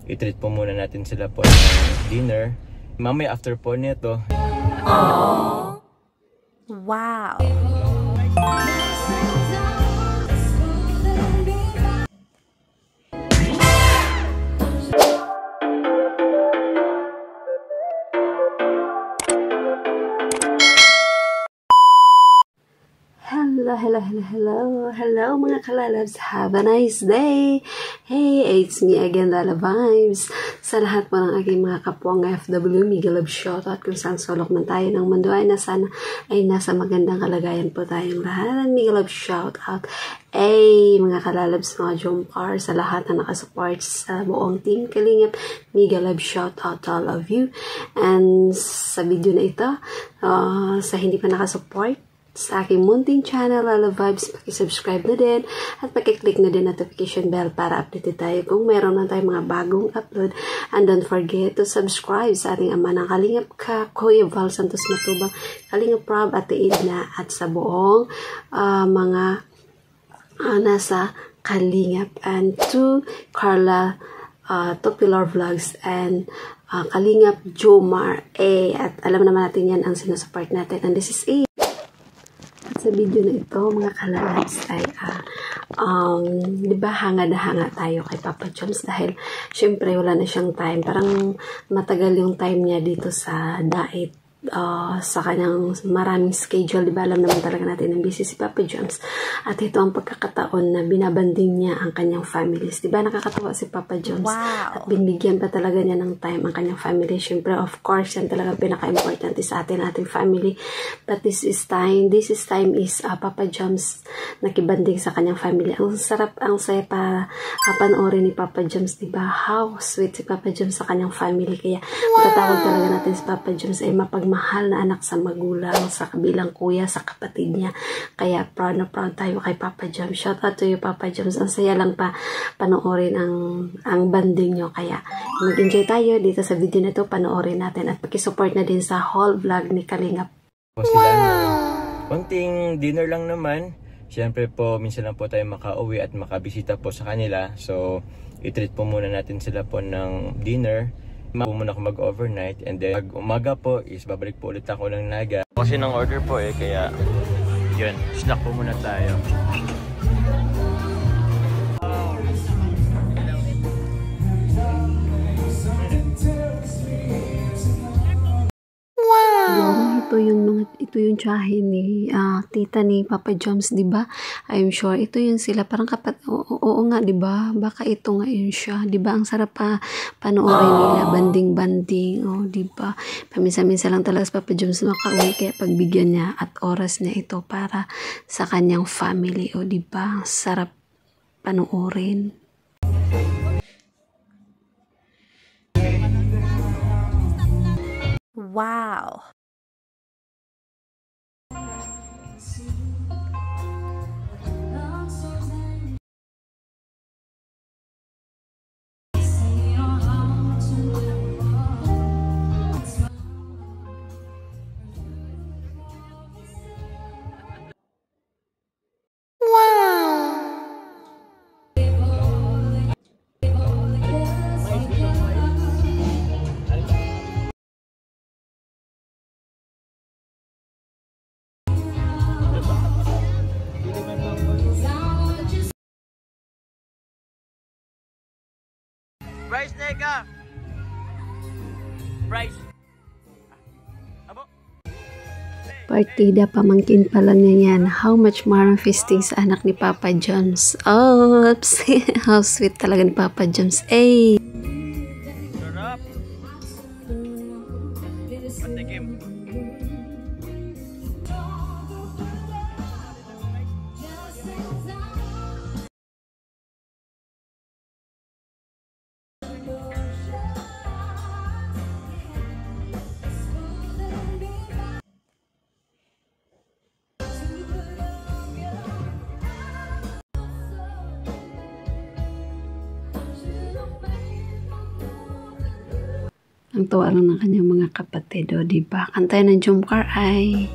I-treat po muna natin sila po ng dinner. Mamaya after po nito. Aww. Wow. Hello mga kalalabs, have a nice day. Hey, it's me again, Lala Vibes. Sa lahat po ng aking mga kapwang FW, Miguel Love shoutout kung saan sulok man tayo ng mundo ay nasa magandang kalagayan po tayong lahat. Miguel Love shoutout. Hey, mga kalalabs, mga Jomcar, sa lahat na nakasupport sa buong team Kalingap, Miguel Love shoutout to all of you. And sa video na ito, sa hindi pa nakasupport sa aking munting channel, Lala Vibes, pakisubscribe na din at pakiclick na din notification bell para updated tayo kung meron na tayong mga bagong upload. And don't forget to subscribe sa ating ama ng Kalingap ka, Kuya Val Santos Matubang, Kalingap Rob, Ate Edna, at sa buong mga nasa Kalingap, and to Carla, to Pilar Vlogs, and Kalingap Jomar. At alam naman natin yan ang sinusupport natin, and this is it. Sa video na ito, mga kalalabs, ay diba hanga na hanga tayo kay Papa Joms dahil syempre wala na siyang time, parang matagal yung time niya dito sa diet, sa kanyang maraming schedule, diba alam naman talaga natin ang busy si Papa Joms, at ito ang pagkakataon na binabanding niya ang kanyang families, diba nakakatawa si Papa Joms. Wow. At binibigyan pa talaga niya ng time ang kanyang family. Syempre of course yan talaga pinaka-importante sa atin, ating family, but this is time is Papa Joms nakibanding sa kanyang family. Ang sarap, ang saya pa panoorin ni Papa Joms, diba how sweet si Papa Joms sa kanyang family, kaya matatawag talaga natin si Papa Joms ay mapagmahal na anak sa magulang, sa kabilang kuya, sa kapatid niya. Kaya proud na proud tayo kay Papa Joms. Shout out to you, Papa Joms. Ang saya lang pa panoorin ang banding nyo. Kaya mag-enjoy tayo dito sa video na ito. Panoorin natin at pakisupport na din sa whole vlog ni Kalingap. Konting dinner lang naman. Siyempre po, minsan lang po tayo makauwi at makabisita po sa kanila. So, i-treat po muna natin sila po ng dinner. Muna ako mag-overnight, and then pag umaga po is babalik po ulit ako ng Naga. Kasi nang order po kaya yun, snack po muna tayo. Ito yung tiyahin ni tita ni Papa Joms, diba? I'm sure ito yun sila, parang oo nga, diba? Baka ito nga yun siya, diba? Ang sarap pa panoorin nila, banding-banding, diba? Paminsan-minsan lang talaga sa Papa Joms makauwi, kaya pagbigyan niya at oras niya ito para sa kanyang family, diba? Sarap panoorin. Wow. Bryce, neka! Bryce! Partida, pamangkin pa lang niya yan. How much more ang feasting sa anak ni Papa Joms. Oops! How sweet talaga ni Papa Joms. Ay! Sarap! Patikim. Ang tuwa lang ng kanyang mga kapatid, diba? Kantay ng Jomcar ay...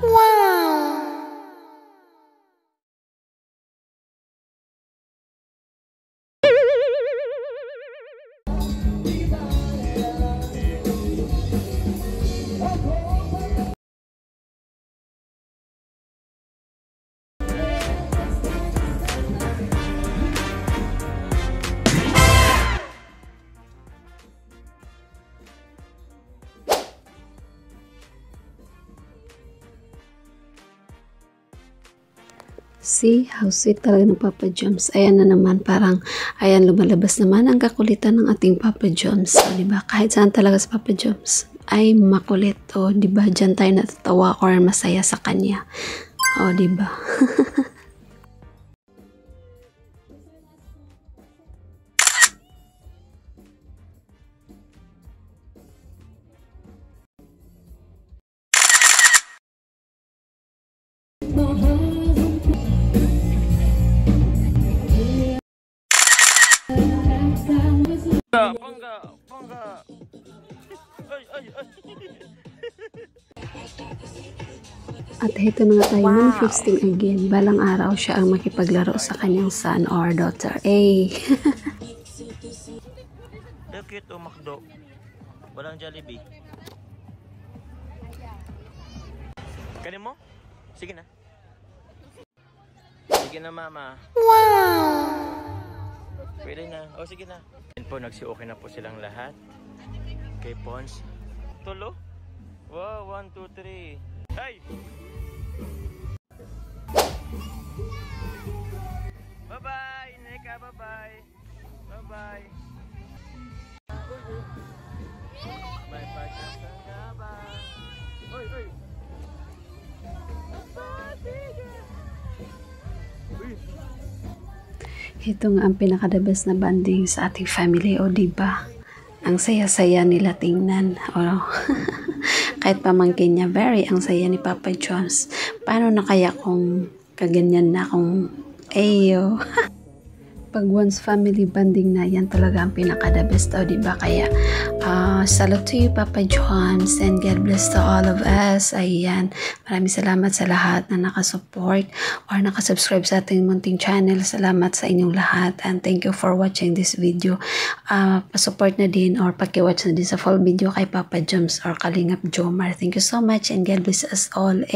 Wow. See how sweet talaga ng Papa Joms. Ayan na naman, parang, ayan, lumalabas naman ang kakulitan ng ating Papa Joms. O, diba? Kahit saan talaga sa Papa Joms ay makulit. O, diba? Diyan tayo natatawa or masaya sa kanya. O, diba? Pangga. Ay. At heto na nga tayo, Wow. manifesting again. Balang araw siya ang makipaglaro sa kanyang son or daughter. Eh. Cute o McDo. Walang Jollibee. Kanin mo? Sige na. Sige na, mama. Pwede na. O, sige na. Yan po, nagsi-okay na po silang lahat. Kay Pons. Tulo? Wow, 1, 2, 3. Hey! Bye-bye, Neka. Bye-bye. Bye-bye. May pagkakang nga ba? Oy! Ito nga ang pinaka-the best na bonding sa ating family, o diba? Ang saya-saya nila tingnan. O, kahit pamangkin niya, very ang saya ni Papa Joms. Paano na kaya kung kaganyan na kung ayo? Pag once family bonding na, yan talaga ang pinaka-the best, o diba? Kaya, salute to you, Papa Joms, and God bless to all of us. Ayan, maraming salamat sa lahat na nakasupport or nakasubscribe sa ating munting channel. Salamat sa inyong lahat, and thank you for watching this video. Pasupport na din or paki-watch na din sa full video kay Papa Joms or Kalingap Jomar. Thank you so much, and God bless us all.